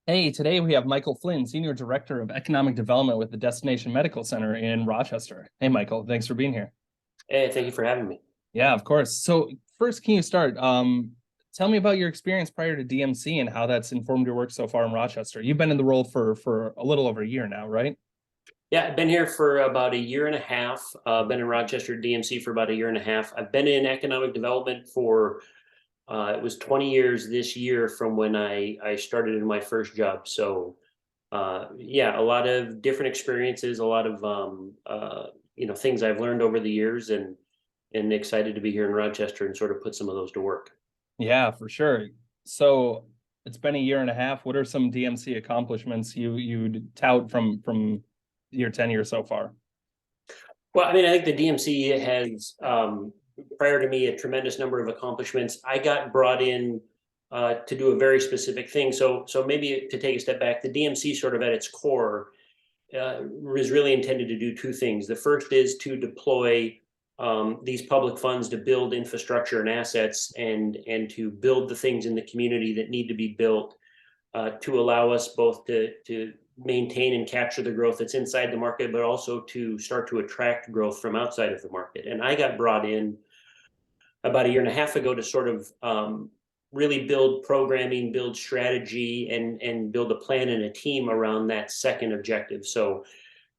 Hey, today we have Michael Flynn, Senior Director of Economic Development with the Destination Medical Center in Rochester. Hey, Michael, thanks for being here. Hey, thank you for having me. Yeah, of course. So first, can you start? Tell me about your experience prior to DMC and how that's informed your work so far in Rochester. You've been in the role for a little over a year now, right? Yeah, I've been here for about a year and a half. Been in Rochester DMC for about a year and a half. I've been in economic development for it was 20 years this year from when I started in my first job. So yeah, a lot of different experiences, a lot of things I've learned over the years, and excited to be here in Rochester and sort of put some of those to work. Yeah, for sure. So it's been a year and a half. What are some DMC accomplishments you'd tout from your tenure so far? Well, I mean, I think the DMC has, prior to me, a tremendous number of accomplishments. I got brought in to do a very specific thing. So maybe to take a step back, the DMC sort of at its core was really intended to do two things. The first is to deploy these public funds to build infrastructure and assets and to build the things in the community that need to be built to allow us both to maintain and capture the growth that's inside the market, but also to start to attract growth from outside of the market. And I got brought in about a year and a half ago to sort of really build programming, build strategy, and build a plan and a team around that second objective. So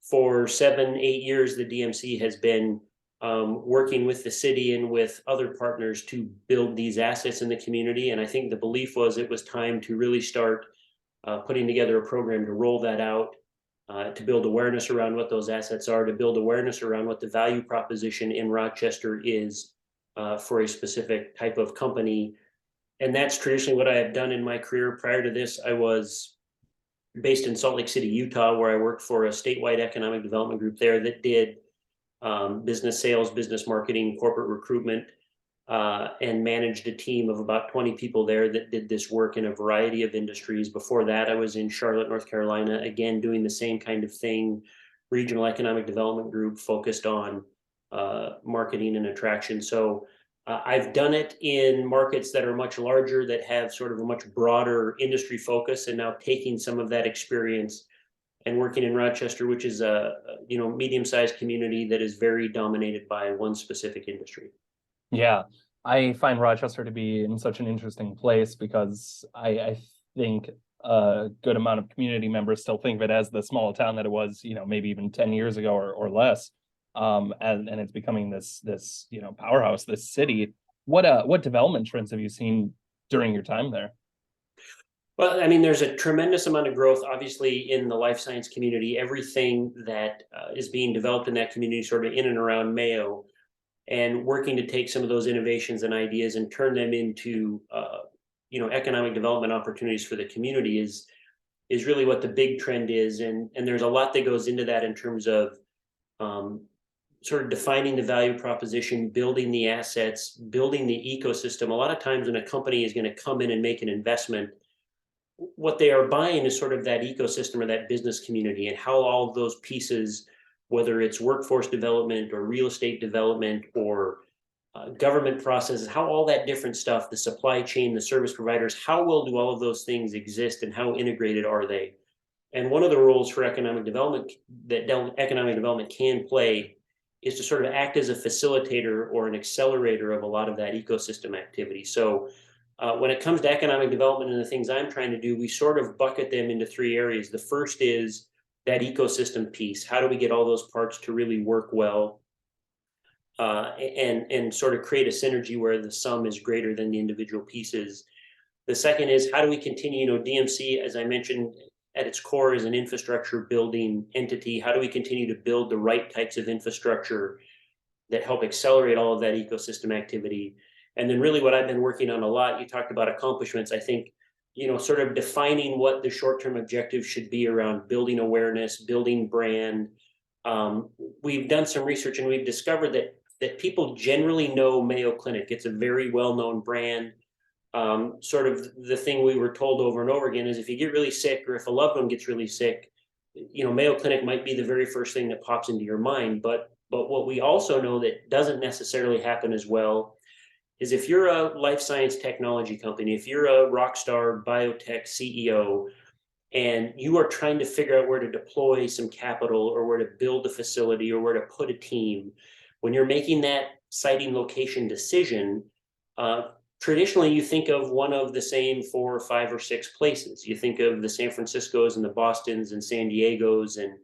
for 7, 8 years, the DMC has been working with the city and with other partners to build these assets in the community. And I think the belief was it was time to really start putting together a program to roll that out, to build awareness around what those assets are, to build awareness around what the value proposition in Rochester is for a specific type of company. And that's traditionally what I have done in my career. Prior to this, I was based in Salt Lake City, Utah, where I worked for a statewide economic development group there that did business sales, business marketing, corporate recruitment, and managed a team of about 20 people there that did this work in a variety of industries. Before that, I was in Charlotte, North Carolina, again, doing the same kind of thing, regional economic development group focused on marketing and attraction. So I've done it in markets that are much larger, that have sort of a much broader industry focus, and now taking some of that experience and working in Rochester, which is a medium-sized community that is very dominated by one specific industry. Yeah, I find Rochester to be in such an interesting place because I think a good amount of community members still think of it as the small town that it was, maybe even 10 years ago or less. And it's becoming this powerhouse, this city. What development trends have you seen during your time there? Well, I mean, there's a tremendous amount of growth, obviously, in the life science community. Everything that is being developed in that community, sort of in and around Mayo, and working to take some of those innovations and ideas and turn them into economic development opportunities for the community is really what the big trend is. And there's a lot that goes into that in terms of um, sort of defining the value proposition, building the assets, building the ecosystem. A lot of times when a company is going to come in and make an investment, what they are buying is sort of that ecosystem or that business community, and how all of those pieces, whether it's workforce development or real estate development or government processes, how all that different stuff, the supply chain, the service providers, how well do all of those things exist and how integrated are they? And one of the roles for economic development that economic development can play is to sort of act as a facilitator or an accelerator of a lot of that ecosystem activity. So when it comes to economic development and the things I'm trying to do, we sort of bucket them into three areas. The first is that ecosystem piece. How do we get all those parts to really work well, and sort of create a synergy where the sum is greater than the individual pieces? The second is, how do we continue? DMC, as I mentioned, at its core is an infrastructure building entity. How do we continue to build the right types of infrastructure that help accelerate all of that ecosystem activity? And then really what I've been working on a lot, you talked about accomplishments. I think, sort of defining what the short-term objectives should be around building awareness, building brand. We've done some research and we've discovered that people generally know Mayo Clinic. It's a very well-known brand. Sort of the thing we were told over and over again is if you get really sick or if a loved one gets really sick, Mayo Clinic might be the very first thing that pops into your mind. But what we also know that doesn't necessarily happen as well is if you're a life science technology company, if you're a rock star biotech CEO, and you are trying to figure out where to deploy some capital or where to build a facility or where to put a team, when you're making that siting location decision, traditionally you think of one of the same 4 or 5 or 6 places. You think of the San Franciscos and the Bostons and San Diegos, and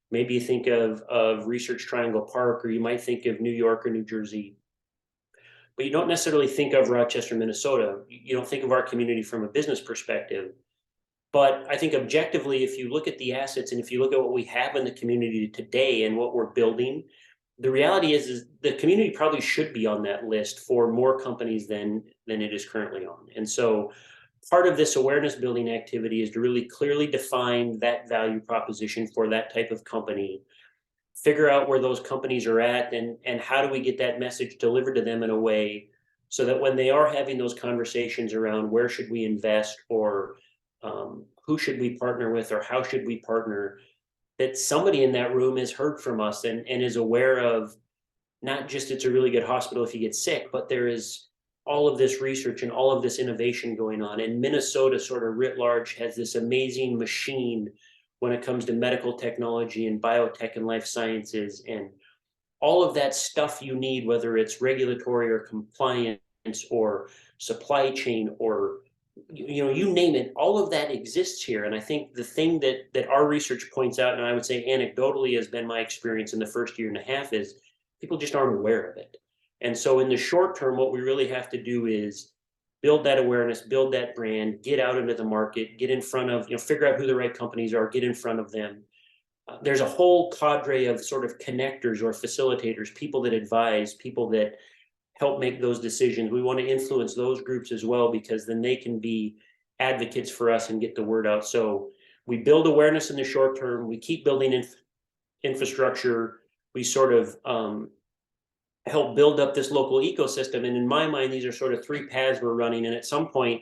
maybe you think of Research Triangle Park, or you might think of New York or New Jersey. But you don't necessarily think of Rochester, Minnesota. You don't think of our community from a business perspective. But I think objectively, if you look at the assets and if you look at what we have in the community today and what we're building, the reality is the community probably should be on that list for more companies than it is currently on. And so part of this awareness building activity is to really clearly define that value proposition for that type of company, figure out where those companies are at, and how do we get that message delivered to them in a way so that when they are having those conversations around where should we invest, or who should we partner with, or how should we partner, that somebody in that room has heard from us and is aware of not just it's a really good hospital if you get sick, but there is all of this research and all of this innovation going on. And Minnesota sort of writ large has this amazing machine when it comes to medical technology and biotech and life sciences and all of that stuff you need, whether it's regulatory or compliance or supply chain or you name it, all of that exists here. And I think the thing that our research points out, and I would say anecdotally has been my experience in the first year and a half, is people just aren't aware of it. And so in the short term, what we really have to do is build that awareness, build that brand, get out into the market, get in front of, figure out who the right companies are, get in front of them. There's a whole cadre of sort of connectors or facilitators, people that advise, people that help make those decisions. We want to influence those groups as well, because then they can be advocates for us and get the word out. So we build awareness in the short term, we keep building infrastructure, we sort of help build up this local ecosystem. And in my mind, these are sort of 3 paths we're running. And at some point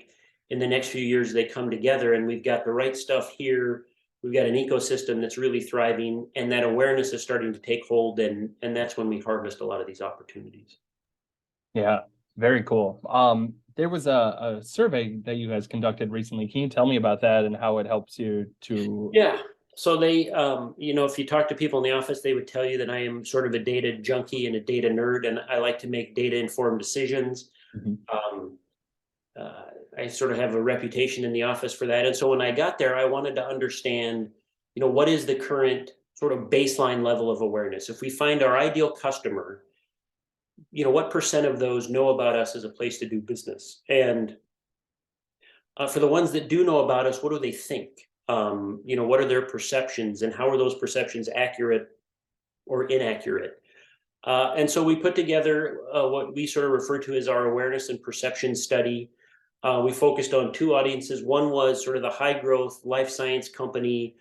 in the next few years, they come together and we've got the right stuff here. We've got an ecosystem that's really thriving, and that awareness is starting to take hold. And that's when we harvest a lot of these opportunities. Yeah, very cool. There was a survey that you guys conducted recently. Can you tell me about that and how it helps you to? Yeah. So they, if you talk to people in the office, they would tell you that I am sort of a data junkie and a data nerd, and I like to make data informed decisions. Mm-hmm. I sort of have a reputation in the office for that. And so when I got there, I wanted to understand, what is the current sort of baseline level of awareness? If we find our ideal customer, what percent of those know about us as a place to do business? And for the ones that do know about us, what do they think? What are their perceptions, and how are those perceptions accurate or inaccurate? And so we put together what we sort of refer to as our awareness and perception study. We focused on 2 audiences. One was sort of the high growth life science company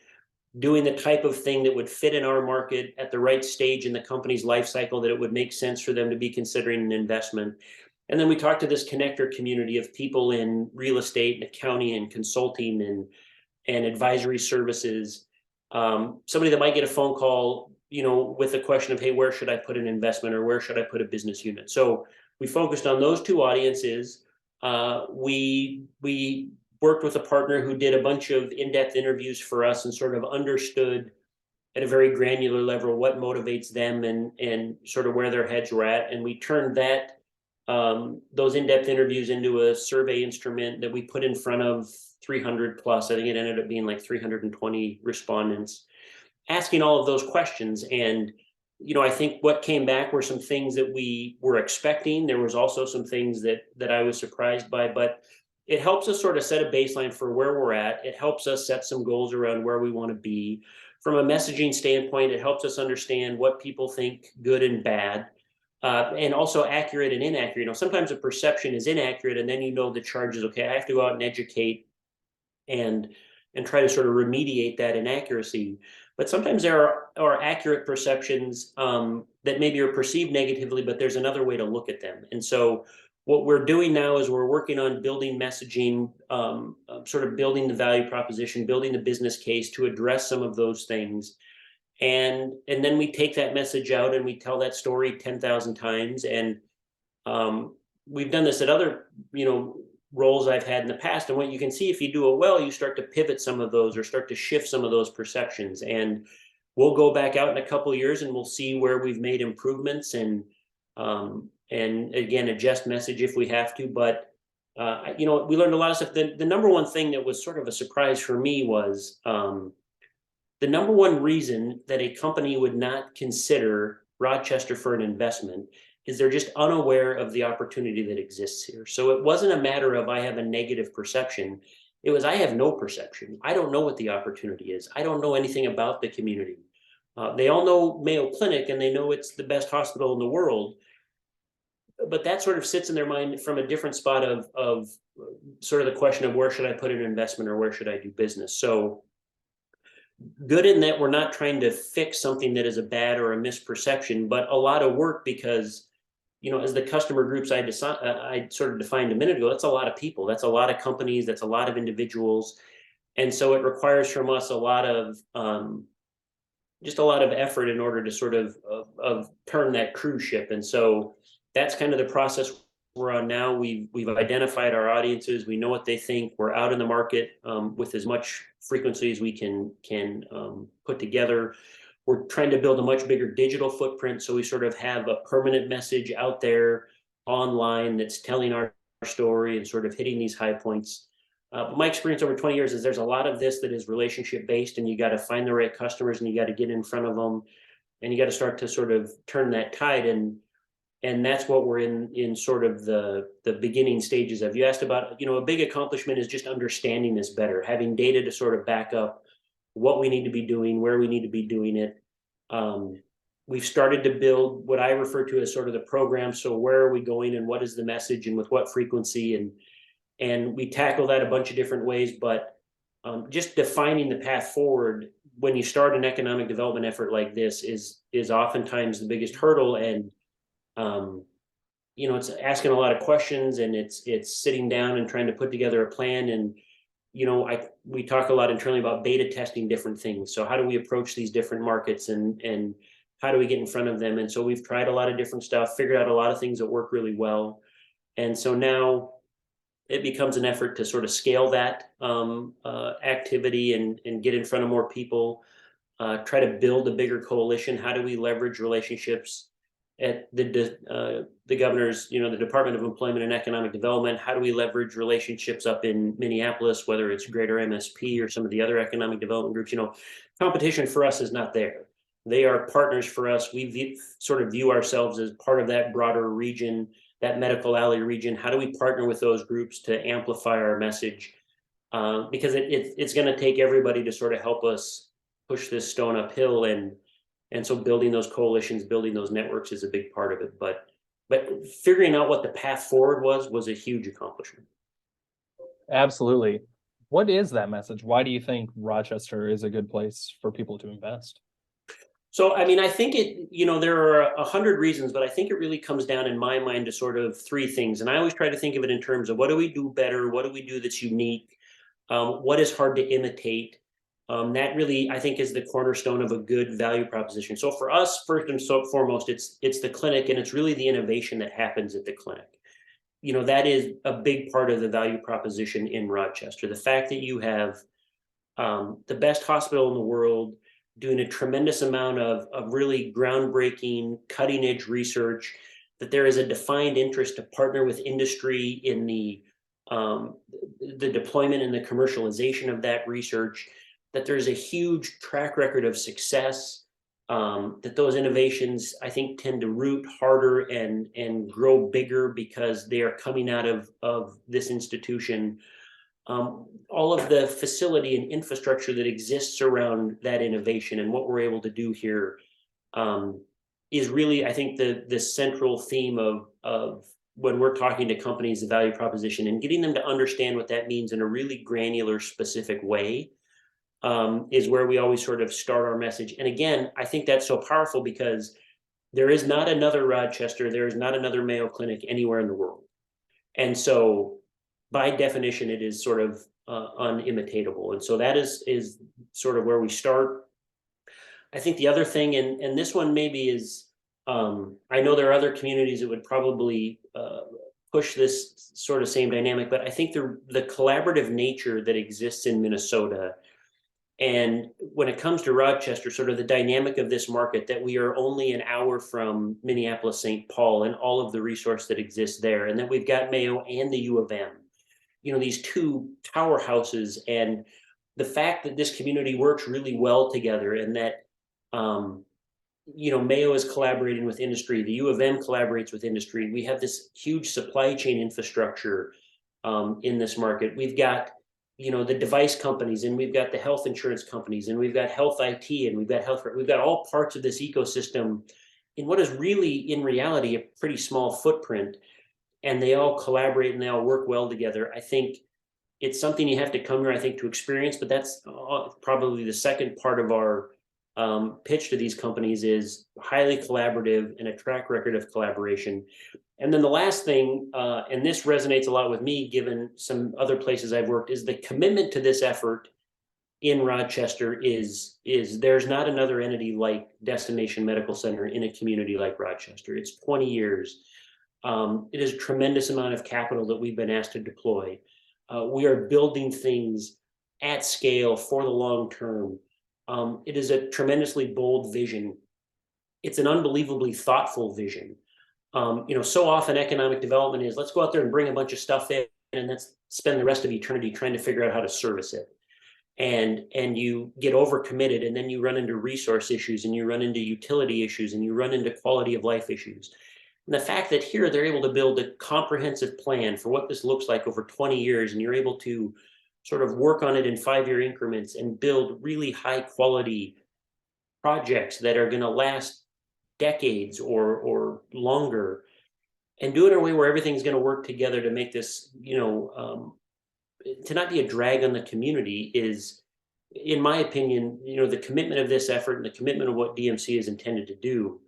doing the type of thing that would fit in our market at the right stage in the company's life cycle, that it would make sense for them to be considering an investment. And then we talked to this connector community of people in real estate and accounting and consulting and advisory services. Somebody that might get a phone call, with the question of, hey, where should I put an investment, or where should I put a business unit? So we focused on those 2 audiences. We worked with a partner who did a bunch of in-depth interviews for us and sort of understood at a very granular level what motivates them and sort of where their heads were at. And we turned those in-depth interviews into a survey instrument that we put in front of 300 plus. I think it ended up being like 320 respondents, asking all of those questions. And I think what came back were some things that we were expecting. There was also some things that I was surprised by, but it helps us sort of set a baseline for where we're at. It helps us set some goals around where we want to be. From a messaging standpoint, it helps us understand what people think good and bad, and also accurate and inaccurate. Sometimes a perception is inaccurate, and then the charge is, okay, I have to go out and educate and try to sort of remediate that inaccuracy. But sometimes there are accurate perceptions that maybe are perceived negatively, but there's another way to look at them. And so what we're doing now is we're working on building messaging, sort of building the value proposition, building the business case to address some of those things. And then we take that message out and we tell that story 10,000 times. And we've done this at other, roles I've had in the past. And what you can see, if you do it well, you start to pivot some of those or start to shift some of those perceptions. And we'll go back out in a couple of years and we'll see where we've made improvements and again, adjust message if we have to. But you know, we learned a lot of stuff. The number one thing that was sort of a surprise for me was the number one reason that a company would not consider Rochester for an investment is they're just unaware of the opportunity that exists here. So it wasn't a matter of I have a negative perception. It was I have no perception. I don't know what the opportunity is. I don't know anything about the community. They all know Mayo Clinic and they know it's the best hospital in the world, but that sort of sits in their mind from a different spot of sort of the question of where should I put an investment or where should I do business. So good in that we're not trying to fix something that is a bad or a misperception, but a lot of work because, you know, as the customer groups I sort of defined a minute ago, that's a lot of people, that's a lot of companies, that's a lot of individuals. And so it requires from us a lot of just a lot of effort in order to sort of turn that cruise ship. And so that's kind of the process we're on now. We've identified our audiences. We know what they think. We're out in the market with as much frequency as we can put together. We're trying to build a much bigger digital footprint, so we sort of have a permanent message out there online that's telling our story and sort of hitting these high points. But my experience over 20 years is there's a lot of this that is relationship based, and you got to find the right customers and you got to get in front of them, and you got to start to sort of turn that tide. And that's what we're in sort of the beginning stages of. You asked about, you know, a big accomplishment is just understanding this better, having data to sort of back up what we need to be doing, where we need to be doing it. We've started to build what I refer to as sort of the program. So where are we going and what is the message and with what frequency? And we tackle that a bunch of different ways, but just defining the path forward when you start an economic development effort like this is oftentimes the biggest hurdle. And you know, it's asking a lot of questions, and it's sitting down and trying to put together a plan. And you know, we talk a lot internally about beta testing different things. So how do we approach these different markets and how do we get in front of them? And so we've tried a lot of different stuff, figured out a lot of things that work really well. And so now it becomes an effort to sort of scale that activity and get in front of more people, try to build a bigger coalition. How do we leverage relationships at the governor's, you know, the Department of Employment and Economic Development? How do we leverage relationships up in Minneapolis, whether it's greater MSP or some of the other economic development groups? You know, competition for us is not there. They are partners for us. We sort of view ourselves as part of that broader region, that medical alley region. How do we partner with those groups to amplify our message? Because it's going to take everybody to sort of help us push this stone uphill. And so building those coalitions, building those networks is a big part of it. But figuring out what the path forward was a huge accomplishment. Absolutely. What is that message? Why do you think Rochester is a good place for people to invest? So, I mean, I think you know, there are 100 reasons, but I think it really comes down in my mind to sort of three things. And I always try to think of it in terms of what do we do better? What do we do that's unique? What is hard to imitate? That really, I think, is the cornerstone of a good value proposition. So for us, first and foremost, it's the clinic, and it's really the innovation that happens at the clinic. You know, that is a big part of the value proposition in Rochester. The fact that you have the best hospital in the world doing a tremendous amount of really groundbreaking, cutting edge research, that there is a defined interest to partner with industry in the deployment and the commercialization of that research, that there's a huge track record of success, that those innovations, I think, tend to root harder and grow bigger because they are coming out of this institution. All of the facility and infrastructure that exists around that innovation and what we're able to do here is really, I think, the central theme of when we're talking to companies, the value proposition, and getting them to understand what that means in a really granular, specific way is where we always sort of start our message. And again, I think that's so powerful because there is not another Rochester, there is not another Mayo Clinic anywhere in the world. And so by definition, it is sort of unimitatable. And so that is sort of where we start. I think the other thing, and this one maybe is, I know there are other communities that would probably push this sort of same dynamic, but I think the collaborative nature that exists in Minnesota, and when it comes to Rochester, sort of the dynamic of this market, that we are only an hour from Minneapolis, St. Paul, and all of the resource that exists there, and then we've got Mayo and the U of M, these two powerhouses, and the fact that this community works really well together, and that Mayo is collaborating with industry, the U of M collaborates with industry. We have this huge supply chain infrastructure in this market. We've got the device companies, and we've got the health insurance companies, and we've got health IT, and we've got health. We've got all parts of this ecosystem in what is really, in reality, a pretty small footprint, and they all collaborate and they all work well together. I think it's something you have to come here, I think, to experience, but that's probably the second part of our pitch to these companies is highly collaborative and a track record of collaboration. And then the last thing, and this resonates a lot with me, given some other places I've worked, is the commitment to this effort in Rochester is there's not another entity like Destination Medical Center in a community like Rochester. It's 20 years. It is a tremendous amount of capital that we've been asked to deploy. We are building things at scale for the long term. It is a tremendously bold vision. It's an unbelievably thoughtful vision. So often economic development is, let's go out there and bring a bunch of stuff in and let's spend the rest of eternity trying to figure out how to service it. And you get overcommitted, and then you run into resource issues, and you run into utility issues, and you run into quality of life issues. And the fact that here they're able to build a comprehensive plan for what this looks like over 20 years, and you're able to sort of work on it in 5-year increments and build really high quality projects that are going to last decades or longer, and do it in a way where everything's going to work together to make this, to not be a drag on the community is, in my opinion, the commitment of this effort and the commitment of what DMC is intended to do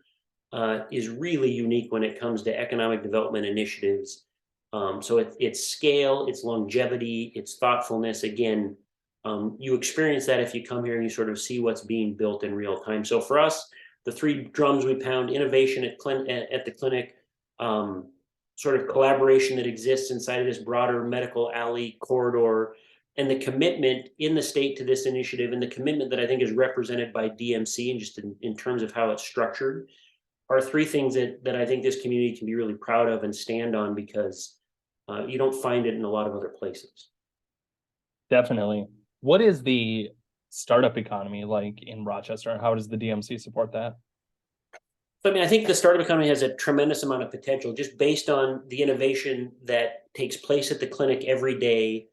is really unique when it comes to economic development initiatives. So it's scale, it's longevity, it's thoughtfulness. Again, you experience that if you come here and you sort of see what's being built in real time. So for us, the 3 drums we pound: innovation at the clinic, sort of collaboration that exists inside of this broader medical alley corridor, and the commitment in the state to this initiative, and the commitment that I think is represented by DMC, and just in terms of how it's structured, are 3 things that I think this community can be really proud of and stand on, because you don't find it in a lot of other places. Definitely. What is the startup economy like in Rochester, and how does the DMC support that? I mean, I think the startup economy has a tremendous amount of potential just based on the innovation that takes place at the clinic every day,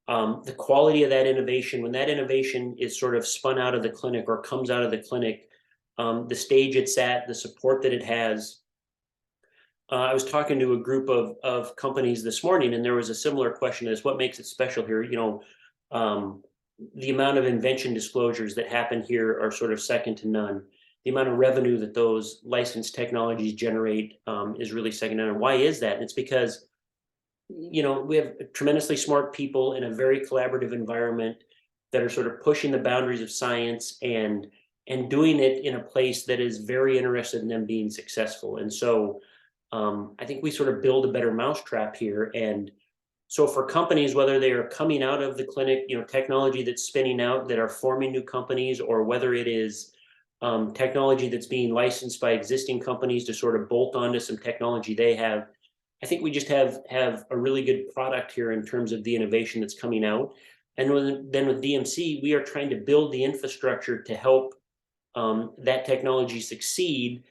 the quality of that innovation. When that innovation is sort of spun out of the clinic or comes out of the clinic, the stage it's at, the support that it has. I was talking to a group of companies this morning, and there was a similar question as what makes it special here. The amount of invention disclosures that happen here are sort of second to none. The amount of revenue that those licensed technologies generate is really second to none. Why is that? And it's because, we have tremendously smart people in a very collaborative environment that are sort of pushing the boundaries of science and doing it in a place that is very interested in them being successful. And so I think we sort of build a better mousetrap here. And so for companies, whether they are coming out of the clinic, technology that's spinning out that are forming new companies, or whether it is technology that's being licensed by existing companies to sort of bolt onto some technology they have, I think we just have a really good product here in terms of the innovation that's coming out. And then with DMC, we are trying to build the infrastructure to help that technology succeed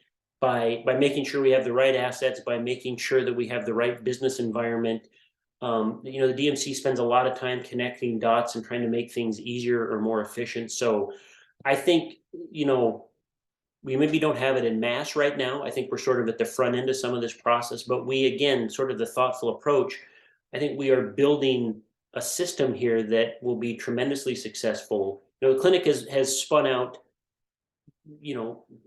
by making sure we have the right assets, by making sure that we have the right business environment. The DMC spends a lot of time connecting dots and trying to make things easier or more efficient. So I think, we maybe don't have it in mass right now. I think we're sort of at the front end of some of this process, but we, again, sort of the thoughtful approach, I think we are building a system here that will be tremendously successful. The clinic has spun out,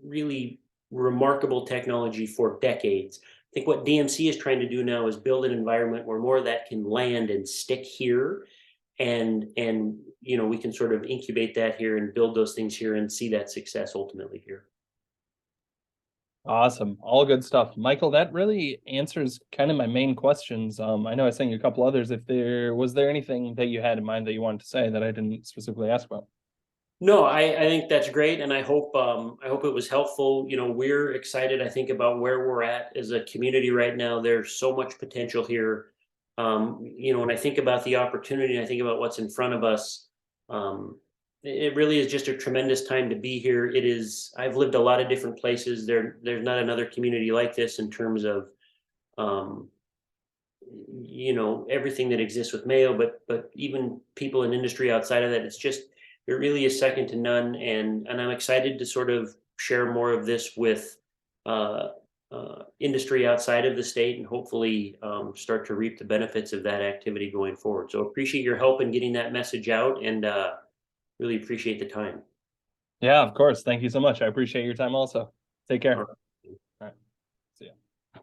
really remarkable technology for decades. I think what DMC is trying to do now is build an environment where more of that can land and stick here, and we can sort of incubate that here and build those things here and see that success ultimately here. Awesome. All good stuff. Michael, that really answers kind of my main questions. I know I sent you a couple others. If there was there anything that you had in mind that you wanted to say that I didn't specifically ask about? No, I think that's great, and I hope it was helpful. You know, we're excited, I think, about where we're at as a community right now. There's so much potential here. You know, when I think about the opportunity, and I think about what's in front of us. It really is just a tremendous time to be here. It is. I've lived a lot of different places. There's not another community like this in terms of, um, you know, everything that exists with Mayo, but even people in industry outside of that. It's just it really is second to none, and I'm excited to sort of share more of this with uh, industry outside of the state, and hopefully start to reap the benefits of that activity going forward. So appreciate your help in getting that message out, and really appreciate the time. Yeah, of course. Thank you so much. I appreciate your time also. Take All care. right.